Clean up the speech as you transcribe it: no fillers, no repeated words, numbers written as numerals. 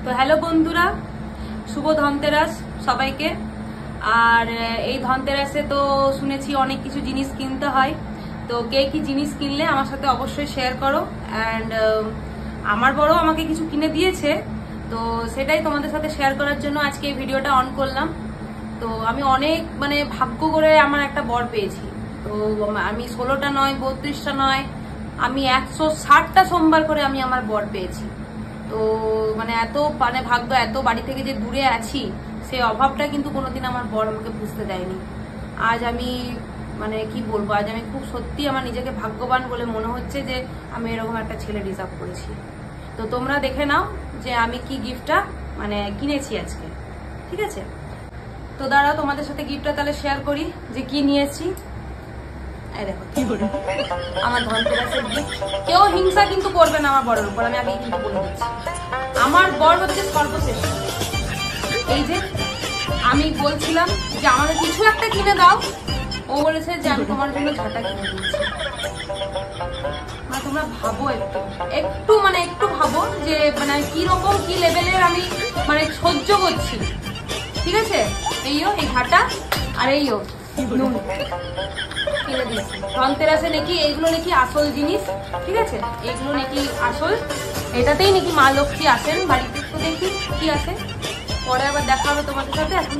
তো হ্যালো বন্ধুরা, শুভ ধনতেরাস সবাইকে। আর এই ধনতেরাসে তো শুনেছি অনেক কিছু জিনিস কিনতে হয়, তো কে কি জিনিস কিনলে আমার সাথে অবশ্যই শেয়ার করো। অ্যান্ড আমার বড় আমাকে কিছু কিনে দিয়েছে, তো সেটাই তোমাদের সাথে শেয়ার করার জন্য আজকে এই ভিডিওটা অন করলাম। তো আমি অনেক ভাগ্য করে আমার একটা বর পেয়েছি। তো আমি 16টা নয় 32টা নয়, আমি 160টা সোমবার করে আমি আমার বর পেয়েছি। তো এত ভাগ্য, এত বাড়ি থেকে যে দূরে আছি সেই অভাবটা কিন্তু কোনোদিন আমার বর আমাকে বুঝতে দেয়নি। আজ আমি কি বলবো, আজ আমি খুব সত্যি আমার নিজেকে ভাগ্যবান বলে মনে হচ্ছে যে আমি এরকম একটা ছেলে ডিজার্ভ করেছি। তো তোমরা দেখে নাও যে আমি কি গিফটটা কিনেছি আজকে, ঠিক আছে? তো দাঁড়াও তোমাদের সাথে গিফটটা তাহলে শেয়ার করি যে কি নিয়েছি। এই দেখো আমার ধনতেরাসের গিফট। কেউ হিংসা কিন্তু করবে না আমার বরের উপর, আমি আগে কিন্তু বলে দিচ্ছি। আমার বর হচ্ছে সর্বশ্রেষ্ঠ। এই যে আমি বলছিলাম যে আমাকে কিছু একটা কিনে দাও, ও বলেছে যে আমি তোমার জন্য ঝাঁটা কিনে দিয়েছি। তোমরা ভাবো একটু একটু ভাবো যে কিরকম কি লেভেলের আমি সহ্য করছি, ঠিক আছে? এইও এই ঝাঁটা আর এইও নুন কিনে দিয়েছি ধনতেরাসে। নাকি এইগুলো নাকি আসল জিনিস, ঠিক আছে? এগুলো নাকি আসল, এটাতেই নাকি মা লক্ষ্মী আসেন বাড়িতে। তো দেখি কি আছে, পরে আবার দেখা হবে তোমাদের সাথে। এখন